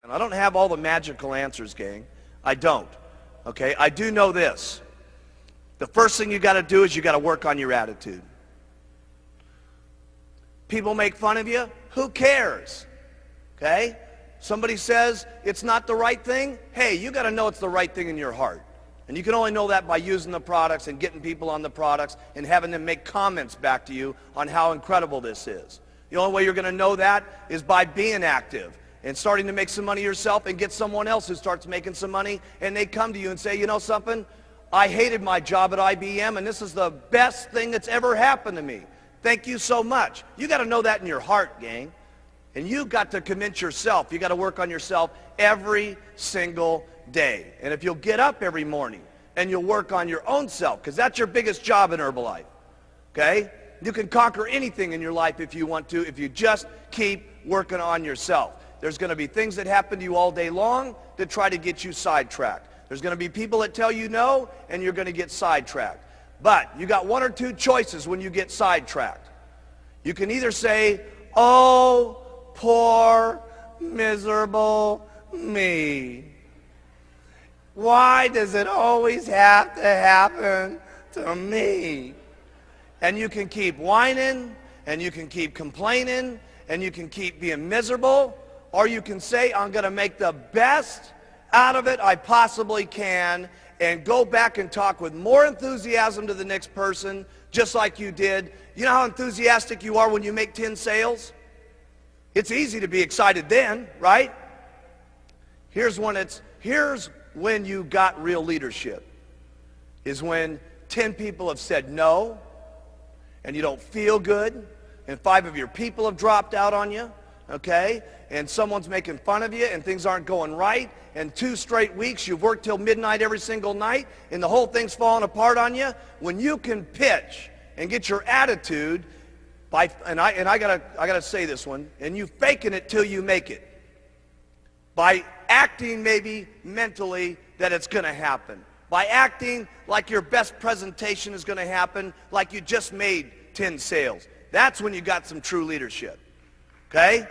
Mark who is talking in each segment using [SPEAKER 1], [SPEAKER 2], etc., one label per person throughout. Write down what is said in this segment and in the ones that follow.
[SPEAKER 1] And I don't have all the magical answers, gang. I don't. Okay? I do know this. The first thing you got to do is you got to work on your attitude. People make fun of you. Who cares? Okay? Somebody says it's not the right thing. Hey, you got to know it's the right thing in your heart. And you can only know that by using the products and getting people on the products and having them make comments back to you on how incredible this is. The only way you're going to know that is by being active and starting to make some money yourself and get someone else who starts making some money, and they come to you and say, you know something? I hated my job at IBM, and this is the best thing that's ever happened to me. Thank you so much. You got to know that in your heart, gang. And you've got to convince yourself. You got to work on yourself every single day. And if you'll get up every morning and you'll work on your own self, because that's your biggest job in Herbalife, okay? You can conquer anything in your life if you want to, if you just keep working on yourself. There's going to be things that happen to you all day long that try to get you sidetracked. There's going to be people that tell you no, and you're going to get sidetracked. But you got one or two choices when you get sidetracked. You can either say, oh, poor, miserable me. Why does it always have to happen to me? And you can keep whining, and you can keep complaining, and you can keep being miserable, or you can say, I'm going to make the best out of it I possibly can, and go back and talk with more enthusiasm to the next person, just like you did. You know how enthusiastic you are when you make 10 sales? It's easy to be excited then, right? Here's when you got real leadership, is when 10 people have said no, and you don't feel good, and 5 of your people have dropped out on you, okay? And someone's making fun of you, and things aren't going right, and 2 straight weeks you've worked till midnight every single night, and the whole thing's falling apart on you. When you can pitch and get your attitude, and I gotta say this one, and you faking it till you make it, by acting maybe mentally that it's going to happen, by acting like your best presentation is going to happen, like you just made 10 sales. That's when you got some true leadership, okay?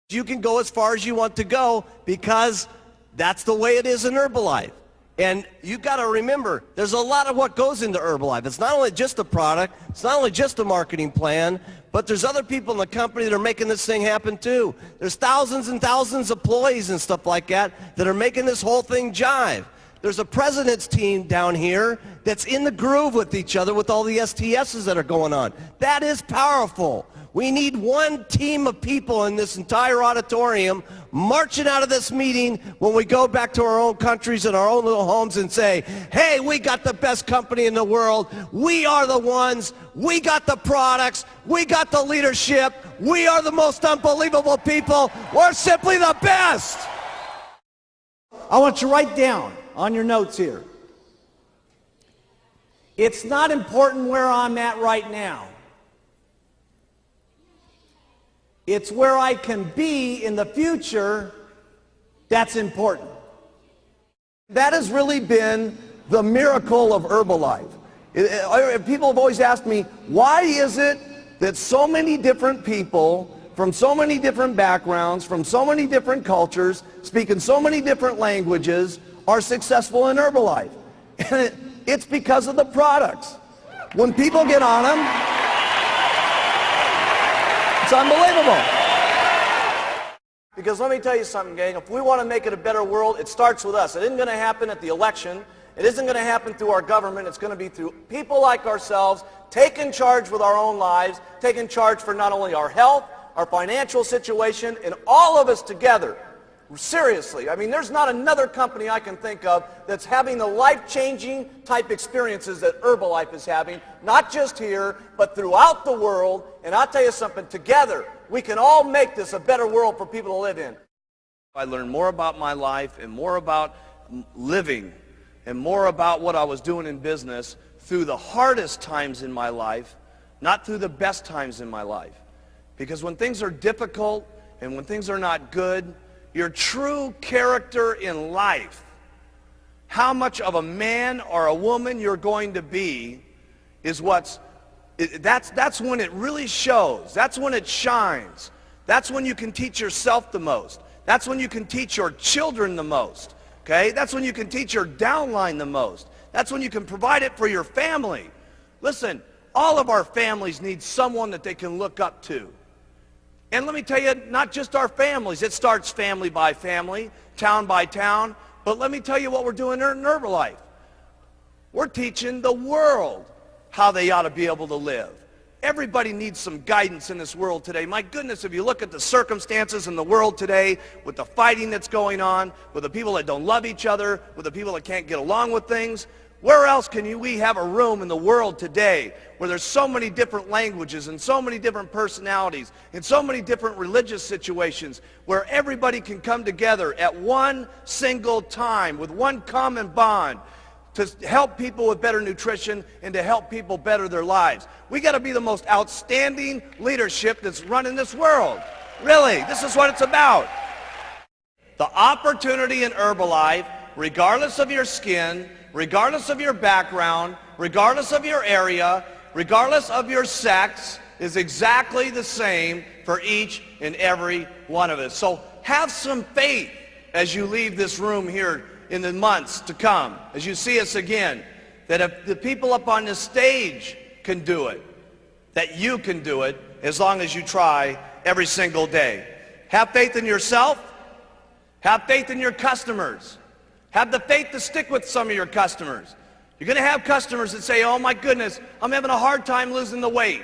[SPEAKER 1] You can go as far as you want to go because that's the way it is in Herbalife. And you've got to remember, there's a lot of what goes into Herbalife. It's not only just the product, it's not only just the marketing plan, but there's other people in the company that are making this thing happen too. There's thousands and thousands of employees and stuff like that that are making this whole thing jive. There's a president's team down here that's in the groove with each other with all the STSs that are going on. That is powerful. We need one team of people in this entire auditorium marching out of this meeting when we go back to our own countries and our own little homes and say, hey, we got the best company in the world. We are the ones. We got the products. We got the leadership. We are the most unbelievable people. We're simply the best.
[SPEAKER 2] I want you to write down on your notes here. It's not important where I'm at right now. It's where I can be in the future that's important.
[SPEAKER 1] That has really been the miracle of Herbalife. People have always asked me, why is it that so many different people from so many different backgrounds, from so many different cultures, speaking so many different languages, are successful in Herbalife? And it's because of the products. When people get on them, it's unbelievable. Because let me tell you something, gang. If we want to make it a better world, it starts with us. It isn't going to happen at the election. It isn't going to happen through our government. It's going to be through people like ourselves, taking charge with our own lives, taking charge for not only our health, our financial situation, and all of us together. Seriously, I mean, there's not another company I can think of that's having the life-changing type experiences that Herbalife is having, not just here, but throughout the world. And I'll tell you something, together, we can all make this a better world for people to live in. I learned more about my life and more about living and more about what I was doing in business through the hardest times in my life, not through the best times in my life. Because when things are difficult and when things are not good, your true character in life, how much of a man or a woman you're going to be, is that's when it really shows. That's when it shines. That's when you can teach yourself the most. That's when you can teach your children the most. Okay? That's when you can teach your downline the most. That's when you can provide it for your family. Listen, all of our families need someone that they can look up to. And let me tell you, not just our families. It starts family by family, town by town. But let me tell you what we're doing in Herbalife. We're teaching the world how they ought to be able to live. Everybody needs some guidance in this world today. My goodness, if you look at the circumstances in the world today, with the fighting that's going on, with the people that don't love each other, with the people that can't get along with things, where else can we have a room in the world today where there's so many different languages and so many different personalities and so many different religious situations where everybody can come together at one single time with one common bond to help people with better nutrition and to help people better their lives? We got to be the most outstanding leadership that's running this world. Really, this is what it's about. The opportunity in Herbalife, regardless of your skin, regardless of your background, regardless of your area, regardless of your sex, is exactly the same for each and every one of us. So have some faith as you leave this room here in the months to come, as you see us again, that if the people up on this stage can do it, that you can do it as long as you try every single day. Have faith in yourself. Have faith in your customers. Have the faith to stick with some of your customers. You're going to have customers that say, oh my goodness, I'm having a hard time losing the weight.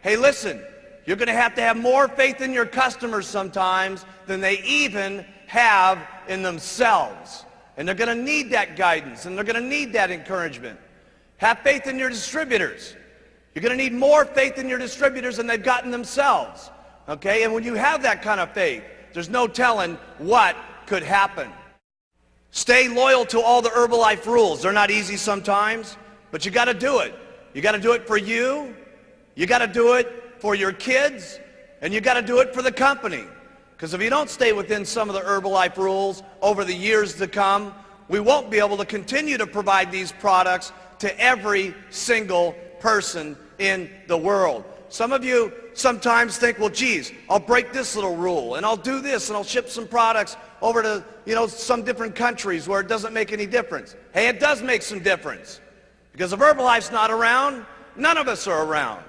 [SPEAKER 1] Hey, listen, you're going to have more faith in your customers sometimes than they even have in themselves. And they're going to need that guidance, and they're going to need that encouragement. Have faith in your distributors. You're going to need more faith in your distributors than they've gotten themselves. Okay? And when you have that kind of faith, there's no telling what could happen. Stay loyal to all the Herbalife rules. They're not easy sometimes, but you got to do it. You got to do it for you. You got to do it for your kids, and you got to do it for the company. Because if you don't stay within some of the Herbalife rules over the years to come, we won't be able to continue to provide these products to every single person in the world. Some of you sometimes think, well, geez, I'll break this little rule, and I'll do this, and I'll ship some products over to, some different countries where it doesn't make any difference. Hey, it does make some difference. Because if Herbalife's not around, none of us are around.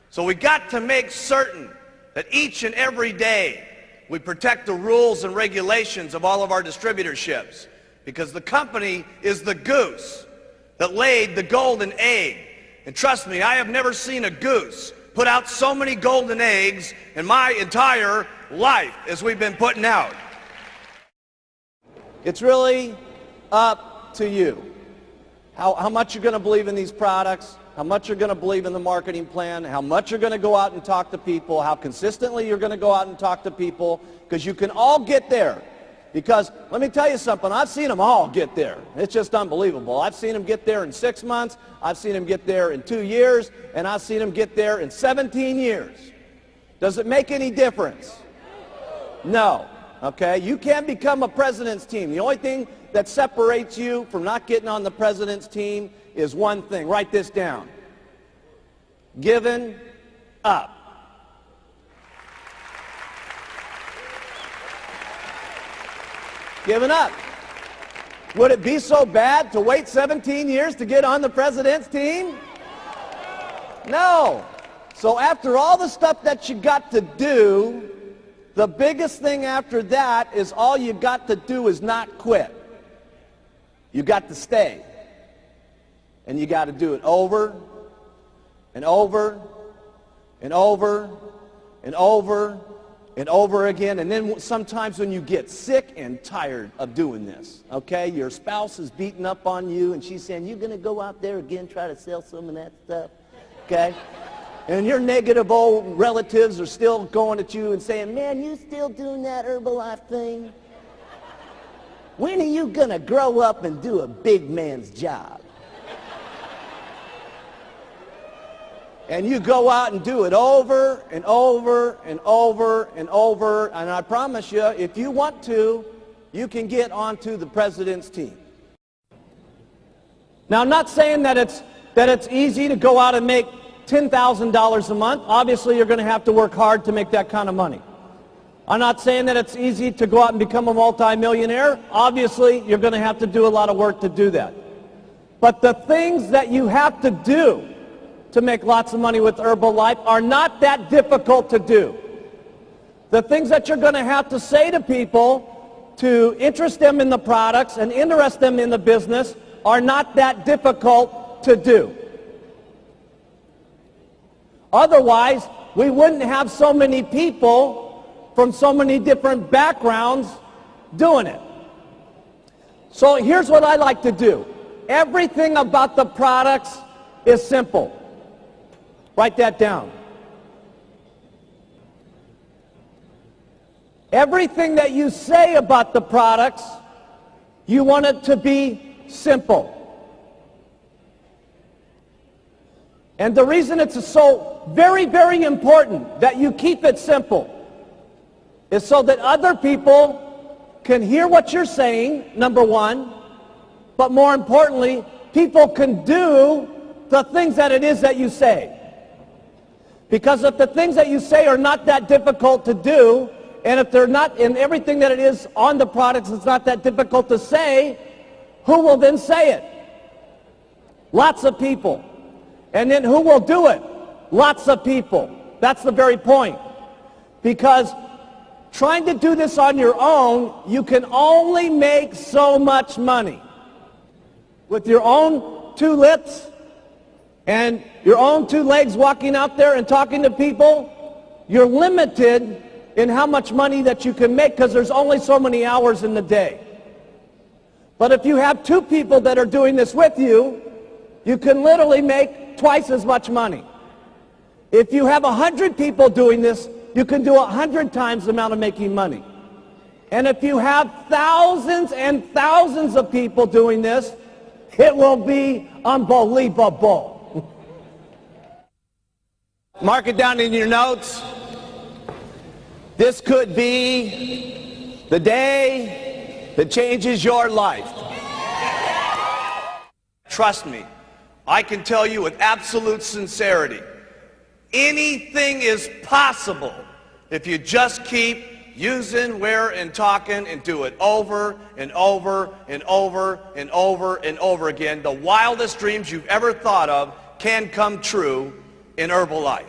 [SPEAKER 1] So we got to make certain that each and every day we protect the rules and regulations of all of our distributorships. Because the company is the goose that laid the golden egg. And trust me, I have never seen a goose put out so many golden eggs in my entire life as we've been putting out.
[SPEAKER 2] It's really up to you. How much you're going to believe in these products, how much you're going to believe in the marketing plan, how much you're going to go out and talk to people, how consistently you're going to go out and talk to people, because you can all get there. Because let me tell you something, I've seen them all get there. It's just unbelievable. I've seen them get there in 6 months, I've seen them get there in 2 years, and I've seen them get there in 17 years. Does it make any difference? No. Okay? You can't become a president's team. The only thing that separates you from not getting on the president's team is one thing. Write this down. Giving up. Giving up. Would it be so bad to wait 17 years to get on the president's team? No. So after all the stuff that you got to do, the biggest thing after that is all you got to do is not quit. You got to stay. And you got to do it over and over and over and over and over again. And then sometimes when you get sick and tired of doing this, okay, your spouse is beating up on you and she's saying, you're going to go out there again, try to sell some of that stuff, okay? And your negative old relatives are still going at you and saying, man, you still doing that Herbalife thing? When are you going to grow up and do a big man's job? And you go out and do it over and over and over and over. And I promise you, if you want to, you can get onto the president's team. Now, I'm not saying that it's easy to go out and make $10,000 a month. Obviously, you're going to have to work hard to make that kind of money. I'm not saying that it's easy to go out and become a multimillionaire. Obviously, you're going to have to do a lot of work to do that. But the things that you have to do to make lots of money with Herbalife are not that difficult to do. The things that you're going to have to say to people to interest them in the products and interest them in the business are not that difficult to do. Otherwise, we wouldn't have so many people from so many different backgrounds doing it. So here's what I like to do. Everything about the products is simple. Write that down. Everything that you say about the products, you want it to be simple. And the reason it's so very, very important that you keep it simple is so that other people can hear what you're saying, number one, but more importantly, people can do the things that it is that you say. Because if the things that you say are not that difficult to do, and if they're not, and everything that it is on the products is not that difficult to say, who will then say it? Lots of people. And then who will do it? Lots of people. That's the very point. Because trying to do this on your own, you can only make so much money. With your own two lips and your own two legs walking out there and talking to people, you're limited in how much money that you can make because there's only so many hours in the day. But if you have two people that are doing this with you, you can literally make twice as much money. If you have 100 people doing this, you can do 100 times the amount of making money. And if you have thousands and thousands of people doing this, it will be unbelievable. Mark it down in your notes. This could be the day that changes your life.
[SPEAKER 1] Trust me, I can tell you with absolute sincerity, anything is possible if you just keep using, wearing, and talking and do it over and over and over and over and over again. The wildest dreams you've ever thought of can come true in Herbalife.